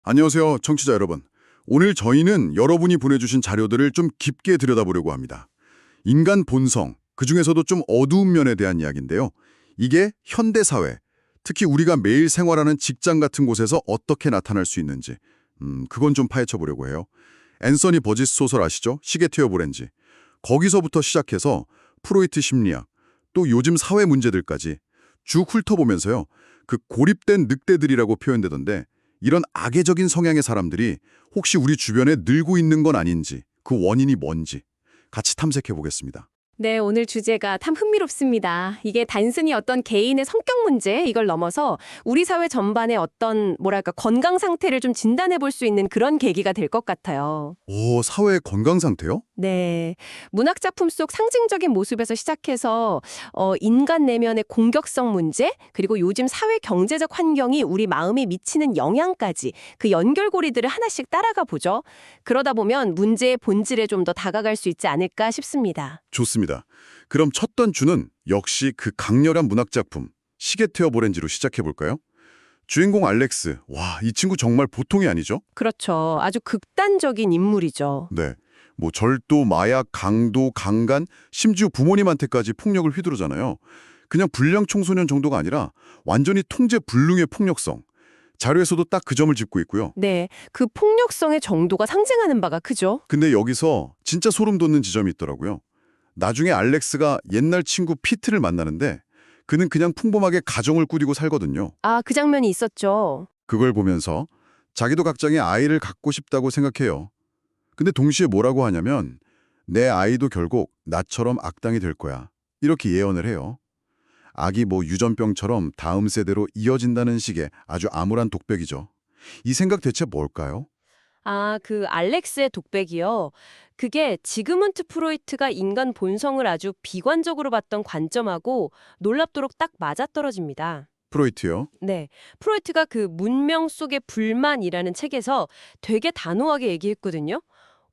안녕하세요, 청취자 여러분. 오늘 저희는 여러분이 보내주신 자료들을 좀 깊게 들여다보려고 합니다. 인간 본성, 그중에서도 좀 어두운 면에 대한 이야기인데요. 이게 현대사회, 특히 우리가 매일 생활하는 직장 같은 곳에서 어떻게 나타날 수 있는지, 그건 좀 파헤쳐 보려고 해요. 앤서니 버지스 소설 아시죠? 시계티어 오렌지. 거기서부터 시작해서 프로이트 심리학, 또 요즘 사회 문제들까지 쭉 훑어보면서요. 그 고립된 늑대들이라고 표현되던데 이런 악의적인 성향의 사람들이 혹시 우리 주변에 늘고 있는 건 아닌지, 그 원인이 뭔지 같이 탐색해 보겠습니다. 네, 오늘 주제가 참 흥미롭습니다. 이게 단순히 어떤 개인의 성격 문제 이걸 넘어서 우리 사회 전반의 어떤 건강 상태를 좀 진단해 볼 수 있는 그런 계기가 될 것 같아요. 오, 사회의 건강 상태요? 네, 문학 작품 속 상징적인 모습에서 시작해서 인간 내면의 공격성 문제, 그리고 요즘 사회 경제적 환경이 우리 마음에 미치는 영향까지 그 연결고리들을 하나씩 따라가 보죠. 그러다 보면 문제의 본질에 좀 더 다가갈 수 있지 않을까 싶습니다. 좋습니다. 그럼 첫 단추는 역시 그 강렬한 문학작품 시계티어 오렌지로 시작해 볼까요? 주인공 알렉스, 와, 이 친구 정말 보통이 아니죠? 그렇죠. 아주 극단적인 인물이죠. 네, 뭐 절도, 마약, 강도, 강간, 심지어 부모님한테까지 폭력을 휘두르잖아요. 그냥 불량 청소년 정도가 아니라 완전히 통제 불능의 폭력성. 자료에서도 딱 그 점을 짚고 있고요. 네, 그 폭력성의 정도가 상징하는 바가 크죠. 근데 여기서 진짜 소름 돋는 지점이 있더라고요. 나중에 알렉스가 옛날 친구 피트를 만나는데 그는 그냥 평범하게 가정을 꾸리고 살거든요. 아, 그 장면이 있었죠. 그걸 보면서 자기도 각장의 아이를 갖고 싶다고 생각해요. 근데 동시에 뭐라고 하냐면 내 아이도 결국 나처럼 악당이 될 거야. 이렇게 예언을 해요. 악이 뭐 유전병처럼 다음 세대로 이어진다는 식의 아주 암울한 독백이죠. 이 생각 대체 뭘까요? 아, 그 알렉스의 독백이요. 그게 지그문트 프로이트가 인간 본성을 아주 비관적으로 봤던 관점하고 놀랍도록 딱 맞아떨어집니다. 프로이트요? 네, 프로이트가 그 문명 속의 불만이라는 책에서 되게 단호하게 얘기했거든요.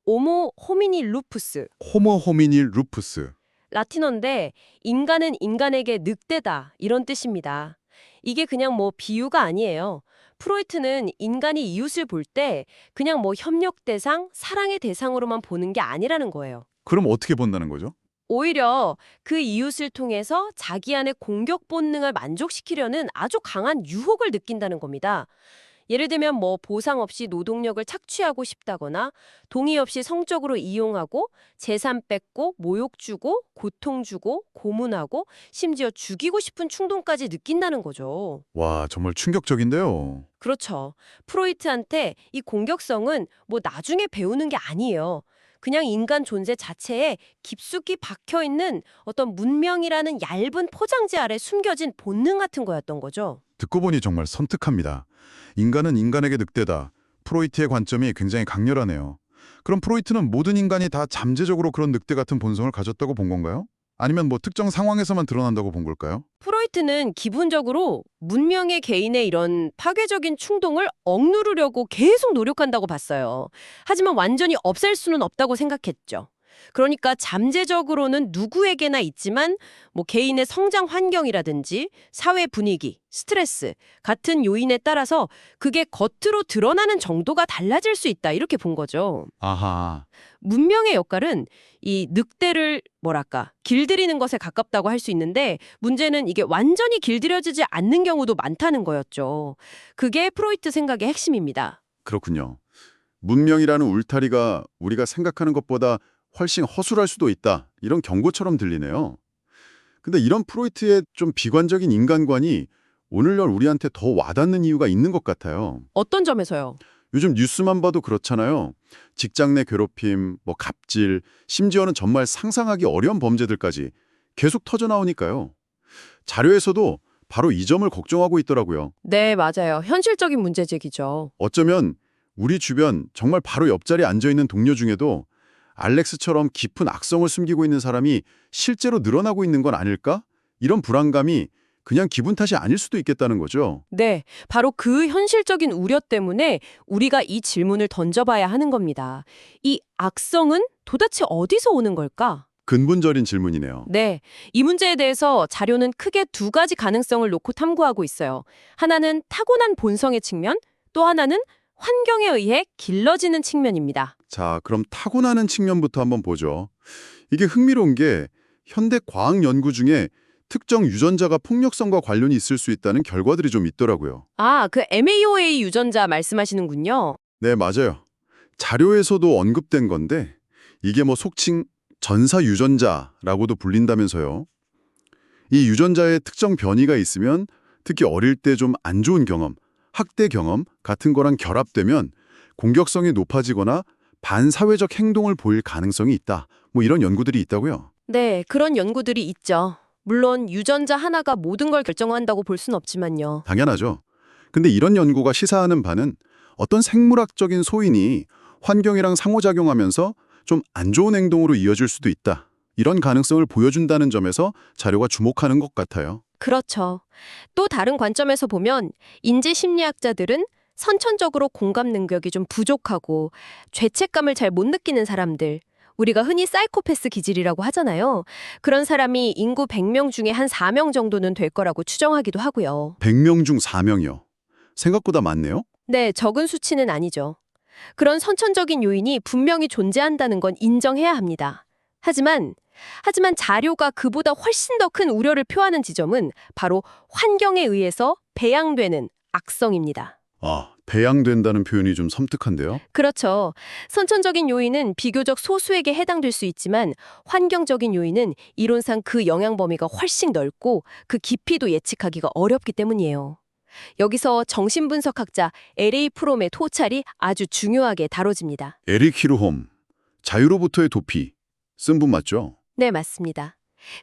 오모 호미니 루푸스. 호모 호미니 루푸스. 라틴어인데 인간은 인간에게 늑대다 이런 뜻입니다. 이게 그냥 뭐 비유가 아니에요. 프로이트는 인간이 이웃을 볼 때 그냥 뭐 협력 대상, 사랑의 대상으로만 보는 게 아니라는 거예요. 그럼 어떻게 본다는 거죠? 오히려 그 이웃을 통해서 자기 안의 공격 본능을 만족시키려는 아주 강한 유혹을 느낀다는 겁니다. 예를 들면 뭐 보상 없이 노동력을 착취하고 싶다거나 동의 없이 성적으로 이용하고 재산 뺏고 모욕 주고 고통 주고 고문하고 심지어 죽이고 싶은 충동까지 느낀다는 거죠. 와, 정말 충격적인데요. 그렇죠. 프로이트한테 이 공격성은 뭐 나중에 배우는 게 아니에요. 그냥 인간 존재 자체에 깊숙이 박혀 있는 어떤 문명이라는 얇은 포장지 아래 숨겨진 본능 같은 거였던 거죠. 듣고 보니 정말 선특합니다. 인간은 인간에게 늑대다. 프로이트의 관점이 굉장히 강렬하네요. 그럼 프로이트는 모든 인간이 다 잠재적으로 그런 늑대 같은 본성을 가졌다고 본 건가요? 아니면 뭐 특정 상황에서만 드러난다고 본 걸까요? 프로이트는 기본적으로 문명의 개인의 이런 파괴적인 충동을 억누르려고 계속 노력한다고 봤어요. 하지만 완전히 없앨 수는 없다고 생각했죠. 그러니까 잠재적으로는 누구에게나 있지만 뭐 개인의 성장 환경이라든지 사회 분위기, 스트레스 같은 요인에 따라서 그게 겉으로 드러나는 정도가 달라질 수 있다 이렇게 본 거죠. 아하. 문명의 역할은 이 늑대를 길들이는 것에 가깝다고 할 수 있는데 문제는 이게 완전히 길들여지지 않는 경우도 많다는 거였죠. 그게 프로이트 생각의 핵심입니다. 그렇군요. 문명이라는 울타리가 우리가 생각하는 것보다 훨씬 허술할 수도 있다. 이런 경고처럼 들리네요. 근데 이런 프로이트의 좀 비관적인 인간관이 오늘날 우리한테 더 와닿는 이유가 있는 것 같아요. 어떤 점에서요? 요즘 뉴스만 봐도 그렇잖아요. 직장 내 괴롭힘, 뭐 갑질, 심지어는 정말 상상하기 어려운 범죄들까지 계속 터져나오니까요. 자료에서도 바로 이 점을 걱정하고 있더라고요. 네, 맞아요. 현실적인 문제 제기죠. 어쩌면 우리 주변 정말 바로 옆자리에 앉아있는 동료 중에도 알렉스처럼 깊은 악성을 숨기고 있는 사람이 실제로 늘어나고 있는 건 아닐까? 이런 불안감이 그냥 기분 탓이 아닐 수도 있겠다는 거죠. 네, 바로 그 현실적인 우려 때문에 우리가 이 질문을 던져봐야 하는 겁니다. 이 악성은 도대체 어디서 오는 걸까? 근본적인 질문이네요. 네, 이 문제에 대해서 자료는 크게 두 가지 가능성을 놓고 탐구하고 있어요. 하나는 타고난 본성의 측면, 또 하나는 환경에 의해 길러지는 측면입니다. 자, 그럼 타고나는 측면부터 한번 보죠. 이게 흥미로운 게 현대 과학 연구 중에 특정 유전자가 폭력성과 관련이 있을 수 있다는 결과들이 좀 있더라고요. 아, 그 MAOA 유전자 말씀하시는군요. 네, 맞아요. 자료에서도 언급된 건데 이게 뭐 속칭 전사 유전자라고도 불린다면서요. 이 유전자에 특정 변이가 있으면 특히 어릴 때 좀 안 좋은 경험, 학대 경험 같은 거랑 결합되면 공격성이 높아지거나 반사회적 행동을 보일 가능성이 있다. 뭐 이런 연구들이 있다고요. 네, 그런 연구들이 있죠. 물론 유전자 하나가 모든 걸 결정한다고 볼 순 없지만요. 당연하죠. 근데 이런 연구가 시사하는 바는 어떤 생물학적인 소인이 환경이랑 상호작용하면서 좀 안 좋은 행동으로 이어질 수도 있다. 이런 가능성을 보여준다는 점에서 자료가 주목하는 것 같아요. 그렇죠. 또 다른 관점에서 보면 인지 심리학자들은 선천적으로 공감 능력이 좀 부족하고 죄책감을 잘 못 느끼는 사람들, 우리가 흔히 사이코패스 기질이라고 하잖아요. 그런 사람이 인구 100명 중에 한 4명 정도는 될 거라고 추정하기도 하고요. 100명 중 4명이요. 생각보다 많네요. 네, 적은 수치는 아니죠. 그런 선천적인 요인이 분명히 존재한다는 건 인정해야 합니다. 하지만 자료가 그보다 훨씬 더 큰 우려를 표하는 지점은 바로 환경에 의해서 배양되는 악성입니다. 아, 배양된다는 표현이 좀 섬뜩한데요. 그렇죠. 선천적인 요인은 비교적 소수에게 해당될 수 있지만 환경적인 요인은 이론상 그 영향 범위가 훨씬 넓고 그 깊이도 예측하기가 어렵기 때문이에요. 여기서 정신분석학자 L.A. 프롬의 토찰이 아주 중요하게 다뤄집니다. 에릭 히로홈, 자유로부터의 도피, 쓴 분 맞죠? 네, 맞습니다.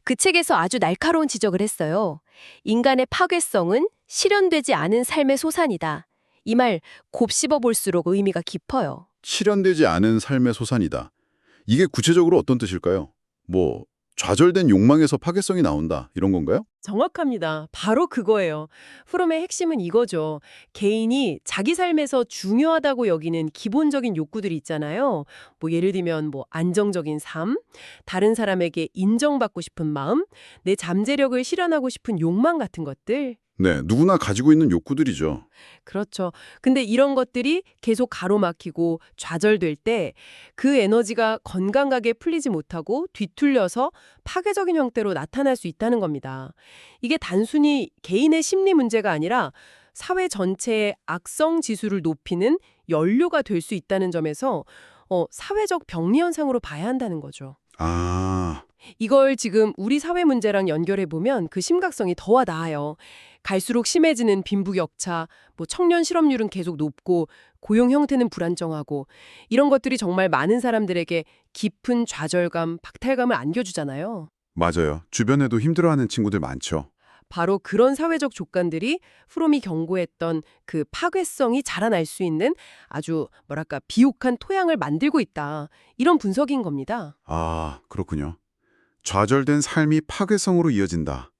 그 책에서 아주 날카로운 지적을 했어요. 인간의 파괴성은 실현되지 않은 삶의 소산이다. 이 말 곱씹어 볼수록 의미가 깊어요. 실현되지 않은 삶의 소산이다. 이게 구체적으로 어떤 뜻일까요? 뭐 좌절된 욕망에서 파괴성이 나온다 이런 건가요? 정확합니다. 바로 그거예요. 프롬의 핵심은 이거죠. 개인이 자기 삶에서 중요하다고 여기는 기본적인 욕구들이 있잖아요. 뭐 예를 들면 뭐 안정적인 삶, 다른 사람에게 인정받고 싶은 마음, 내 잠재력을 실현하고 싶은 욕망 같은 것들. 네, 누구나 가지고 있는 욕구들이죠. 그렇죠. 근데 이런 것들이 계속 가로막히고 좌절될 때 그 에너지가 건강하게 풀리지 못하고 뒤틀려서 파괴적인 형태로 나타날 수 있다는 겁니다. 이게 단순히 개인의 심리 문제가 아니라 사회 전체의 악성 지수를 높이는 연료가 될 수 있다는 점에서 사회적 병리 현상으로 봐야 한다는 거죠. 아, 이걸 지금 우리 사회 문제랑 연결해보면 그 심각성이 더 와닿아요. 갈수록 심해지는 빈부격차, 뭐 청년 실업률은 계속 높고 고용 형태는 불안정하고 이런 것들이 정말 많은 사람들에게 깊은 좌절감, 박탈감을 안겨주잖아요. 맞아요. 주변에도 힘들어하는 친구들 많죠. 바로 그런 사회적 조건들이 프롬이 경고했던 그 파괴성이 자라날 수 있는 아주 뭐랄까 비옥한 토양을 만들고 있다. 이런 분석인 겁니다. 아, 그렇군요. 좌절된 삶이 파괴성으로 이어진다.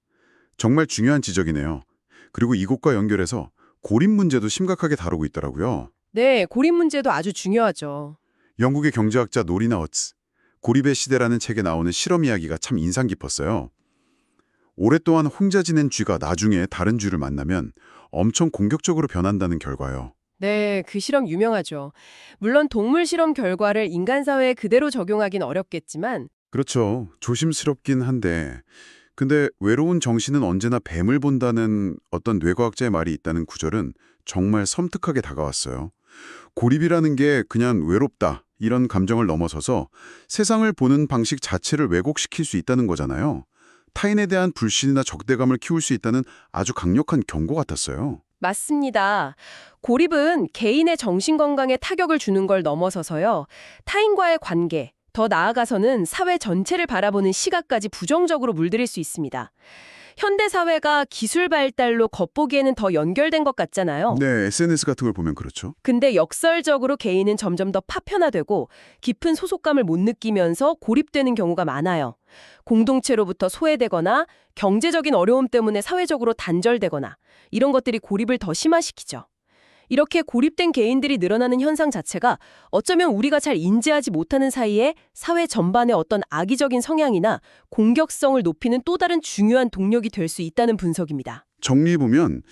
정말 중요한 지적이네요. 그리고 이것과 연결해서 고립 문제도 심각하게 다루고 있더라고요. 네, 고립 문제도 아주 중요하죠. 영국의 경제학자 노리나 어츠, 고립의 시대라는 책에 나오는 실험 이야기가 참 인상 깊었어요. 오랫동안 혼자 지낸 쥐가 나중에 다른 쥐를 만나면 엄청 공격적으로 변한다는 결과요. 네, 그 실험 유명하죠. 물론 동물 실험 결과를 인간 사회에 그대로 적용하긴 어렵겠지만 그렇죠. 조심스럽긴 한데 근데 외로운 정신은 언제나 뱀을 본다는 어떤 뇌과학자의 말이 있다는 구절은 정말 섬뜩하게 다가왔어요. 고립이라는 게 그냥 외롭다 이런 감정을 넘어서서 세상을 보는 방식 자체를 왜곡시킬 수 있다는 거잖아요. 타인에 대한 불신이나 적대감을 키울 수 있다는 아주 강력한 경고 같았어요. 맞습니다. 고립은 개인의 정신건강에 타격을 주는 걸 넘어서서요. 타인과의 관계, 더 나아가서는 사회 전체를 바라보는 시각까지 부정적으로 물들일 수 있습니다. 현대 사회가 기술 발달로 겉보기에는 더 연결된 것 같잖아요. 네, SNS 같은 걸 보면 그렇죠. 근데 역설적으로 개인은 점점 더 파편화되고 깊은 소속감을 못 느끼면서 고립되는 경우가 많아요. 공동체로부터 소외되거나 경제적인 어려움 때문에 사회적으로 단절되거나 이런 것들이 고립을 더 심화시키죠. 이렇게 고립된 개인들이 늘어나는 현상 자체가 어쩌면 우리가 잘 인지하지 못하는 사이에 사회 전반의 어떤 악의적인 성향이나 공격성을 높이는 또 다른 중요한 동력이 될 수 있다는 분석입니다. 정리해보면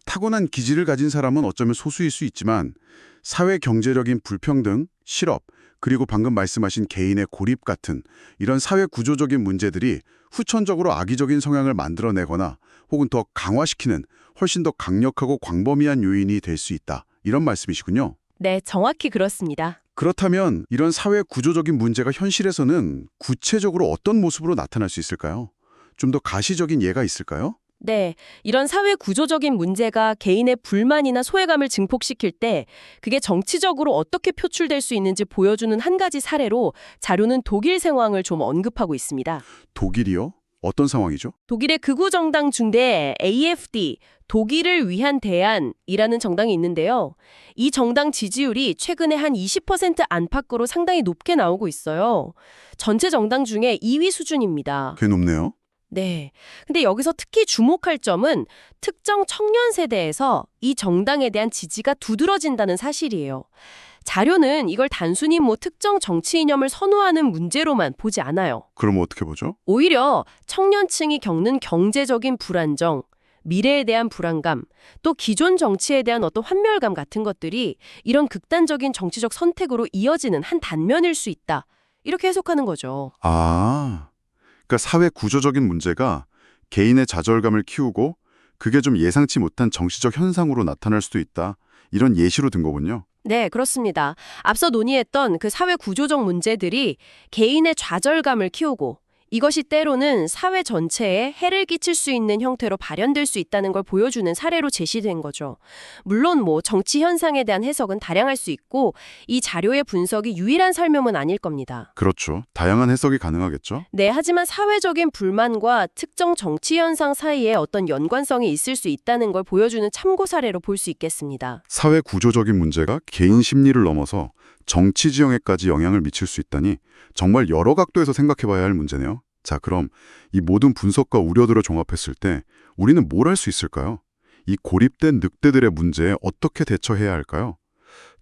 타고난 기질을 가진 사람은 어쩌면 소수일 수 있지만 사회 경제적인 불평등, 실업, 그리고 방금 말씀하신 개인의 고립 같은 이런 사회 구조적인 문제들이 후천적으로 악의적인 성향을 만들어내거나 혹은 더 강화시키는 훨씬 더 강력하고 광범위한 요인이 될 수 있다. 이런 말씀이시군요. 네, 정확히 그렇습니다. 그렇다면 이런 사회 구조적인 문제가 현실에서는 구체적으로 어떤 모습으로 나타날 수 있을까요? 좀 더 가시적인 예가 있을까요? 네, 이런 사회 구조적인 문제가 개인의 불만이나 소외감을 증폭시킬 때 그게 정치적으로 어떻게 표출될 수 있는지 보여주는 한 가지 사례로 자료는 독일 상황을 좀 언급하고 있습니다. 독일이요? 어떤 상황이죠? 독일의 극우 정당 중대 AfD, 독일을 위한 대안이라는 정당이 있는데요. 이 정당 지지율이 최근에 한 20% 안팎으로 상당히 높게 나오고 있어요. 전체 정당 중에 2위 수준입니다. 꽤 높네요. 네. 근데 여기서 특히 주목할 점은 특정 청년 세대에서 이 정당에 대한 지지가 두드러진다는 사실이에요. 자료는 이걸 단순히 특정 정치 이념을 선호하는 문제로만 보지 않아요. 그럼 어떻게 보죠? 오히려 청년층이 겪는 경제적인 불안정, 미래에 대한 불안감, 또 기존 정치에 대한 어떤 환멸감 같은 것들이 이런 극단적인 정치적 선택으로 이어지는 한 단면일 수 있다. 이렇게 해석하는 거죠. 그러니까 사회 구조적인 문제가 개인의 좌절감을 키우고 그게 좀 예상치 못한 정치적 현상으로 나타날 수도 있다. 이런 예시로 든 거군요. 네, 그렇습니다. 앞서 논의했던 그 사회 구조적 문제들이 개인의 좌절감을 키우고 이것이 때로는 사회 전체에 해를 끼칠 수 있는 형태로 발현될 수 있다는 걸 보여주는 사례로 제시된 거죠. 물론 정치 현상에 대한 해석은 다양할 수 있고 이 자료의 분석이 유일한 설명은 아닐 겁니다. 그렇죠. 다양한 해석이 가능하겠죠. 네, 하지만 사회적인 불만과 특정 정치 현상 사이에 어떤 연관성이 있을 수 있다는 걸 보여주는 참고 사례로 볼 수 있겠습니다. 사회 구조적인 문제가 개인 심리를 넘어서 정치 지형에까지 영향을 미칠 수 있다니 정말 여러 각도에서 생각해봐야 할 문제네요. 자, 그럼 이 모든 분석과 우려들을 종합했을 때 우리는 뭘 할 수 있을까요? 이 고립된 늑대들의 문제에 어떻게 대처해야 할까요?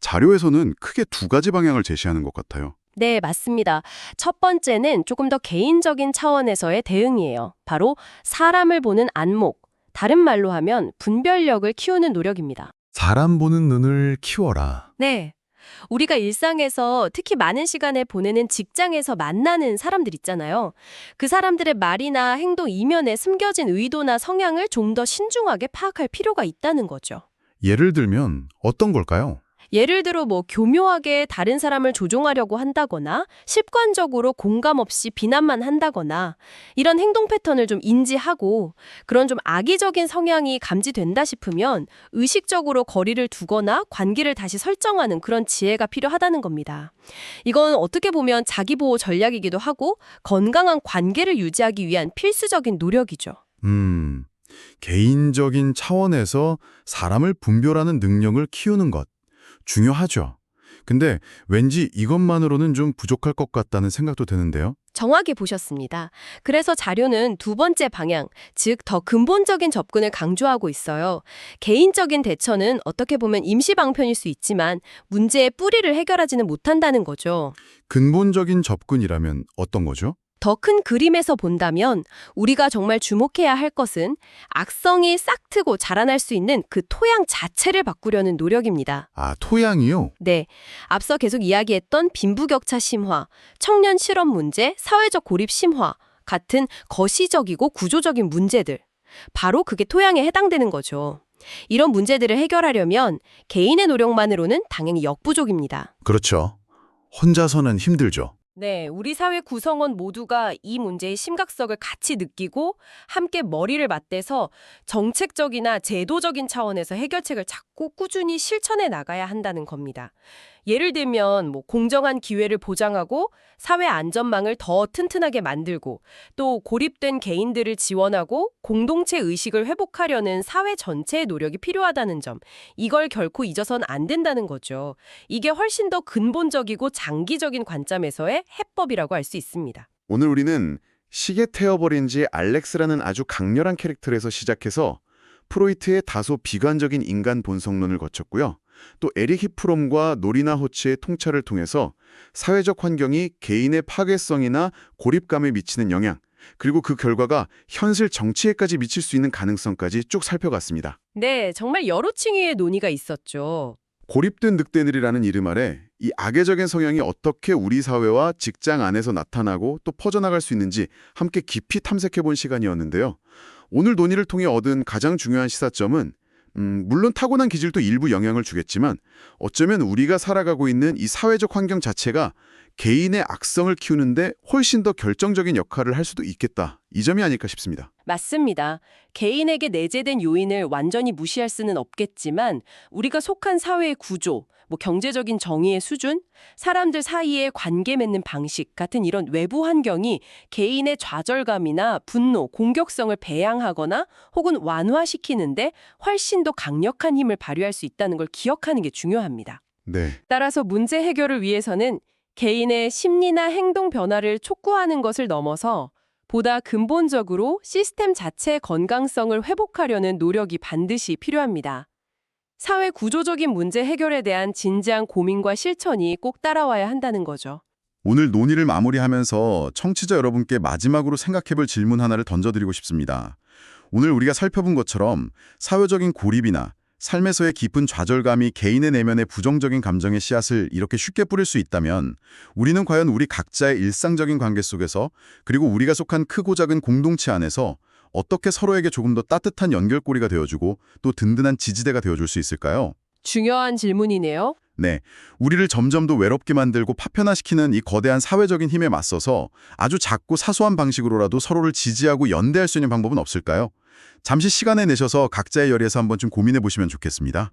자료에서는 크게 두 가지 방향을 제시하는 것 같아요. 네, 맞습니다. 첫 번째는 조금 더 개인적인 차원에서의 대응이에요. 바로 사람을 보는 안목, 다른 말로 하면 분별력을 키우는 노력입니다. 사람 보는 눈을 키워라. 네. 우리가 일상에서 특히 많은 시간을 보내는 직장에서 만나는 사람들 있잖아요. 그 사람들의 말이나 행동 이면에 숨겨진 의도나 성향을 좀 더 신중하게 파악할 필요가 있다는 거죠. 예를 들면 어떤 걸까요? 예를 들어 교묘하게 다른 사람을 조종하려고 한다거나 습관적으로 공감 없이 비난만 한다거나 이런 행동 패턴을 좀 인지하고 그런 좀 악의적인 성향이 감지된다 싶으면 의식적으로 거리를 두거나 관계를 다시 설정하는 그런 지혜가 필요하다는 겁니다. 이건 어떻게 보면 자기보호 전략이기도 하고 건강한 관계를 유지하기 위한 필수적인 노력이죠. 개인적인 차원에서 사람을 분별하는 능력을 키우는 것. 중요하죠. 근데 왠지 이것만으로는 좀 부족할 것 같다는 생각도 드는데요. 정확히 보셨습니다. 그래서 자료는 두 번째 방향, 즉 더 근본적인 접근을 강조하고 있어요. 개인적인 대처는 어떻게 보면 임시 방편일 수 있지만 문제의 뿌리를 해결하지는 못한다는 거죠. 근본적인 접근이라면 어떤 거죠? 더 큰 그림에서 본다면 우리가 정말 주목해야 할 것은 악성이 싹 트고 자라날 수 있는 그 토양 자체를 바꾸려는 노력입니다. 토양이요? 네, 앞서 계속 이야기했던 빈부격차 심화, 청년 실업 문제, 사회적 고립 심화 같은 거시적이고 구조적인 문제들. 바로 그게 토양에 해당되는 거죠. 이런 문제들을 해결하려면 개인의 노력만으로는 당연히 역부족입니다. 그렇죠. 혼자서는 힘들죠. 네, 우리 사회 구성원 모두가 이 문제의 심각성을 같이 느끼고 함께 머리를 맞대서 정책적이나 제도적인 차원에서 해결책을 찾고 꾸준히 실천해 나가야 한다는 겁니다. 예를 들면 공정한 기회를 보장하고 사회 안전망을 더 튼튼하게 만들고 또 고립된 개인들을 지원하고 공동체 의식을 회복하려는 사회 전체의 노력이 필요하다는 점. 이걸 결코 잊어선 안 된다는 거죠. 이게 훨씬 더 근본적이고 장기적인 관점에서의 해법이라고 할 수 있습니다. 오늘 우리는 시계 태워버린 지 알렉스라는 아주 강렬한 캐릭터에서 시작해서 프로이트의 다소 비관적인 인간 본성론을 거쳤고요. 또 에릭 히프롬과 노리나 호츠의 통찰을 통해서 사회적 환경이 개인의 파괴성이나 고립감에 미치는 영향, 그리고 그 결과가 현실 정치에까지 미칠 수 있는 가능성까지 쭉 살펴갔습니다. 네, 정말 여러 층위의 논의가 있었죠. 고립된 늑대들이라는 이름 아래 이 악의적인 성향이 어떻게 우리 사회와 직장 안에서 나타나고 또 퍼져나갈 수 있는지 함께 깊이 탐색해본 시간이었는데요. 오늘 논의를 통해 얻은 가장 중요한 시사점은 물론 타고난 기질도 일부 영향을 주겠지만 어쩌면 우리가 살아가고 있는 이 사회적 환경 자체가 개인의 악성을 키우는데 훨씬 더 결정적인 역할을 할 수도 있겠다. 이 점이 아닐까 싶습니다. 맞습니다. 개인에게 내재된 요인을 완전히 무시할 수는 없겠지만 우리가 속한 사회의 구조, 경제적인 정의의 수준, 사람들 사이의 관계 맺는 방식 같은 이런 외부 환경이 개인의 좌절감이나 분노, 공격성을 배양하거나 혹은 완화시키는데 훨씬 더 강력한 힘을 발휘할 수 있다는 걸 기억하는 게 중요합니다. 네. 따라서 문제 해결을 위해서는 개인의 심리나 행동 변화를 촉구하는 것을 넘어서 보다 근본적으로 시스템 자체의 건강성을 회복하려는 노력이 반드시 필요합니다. 사회 구조적인 문제 해결에 대한 진지한 고민과 실천이 꼭 따라와야 한다는 거죠. 오늘 논의를 마무리하면서 청취자 여러분께 마지막으로 생각해볼 질문 하나를 던져드리고 싶습니다. 오늘 우리가 살펴본 것처럼 사회적인 고립이나 삶에서의 깊은 좌절감이 개인의 내면의 부정적인 감정의 씨앗을 이렇게 쉽게 뿌릴 수 있다면 우리는 과연 우리 각자의 일상적인 관계 속에서 그리고 우리가 속한 크고 작은 공동체 안에서 어떻게 서로에게 조금 더 따뜻한 연결고리가 되어주고 또 든든한 지지대가 되어줄 수 있을까요? 중요한 질문이네요. 네, 우리를 점점 더 외롭게 만들고 파편화시키는 이 거대한 사회적인 힘에 맞서서 아주 작고 사소한 방식으로라도 서로를 지지하고 연대할 수 있는 방법은 없을까요? 잠시 시간을 내셔서 각자의 열의에서 한번 좀 고민해 보시면 좋겠습니다.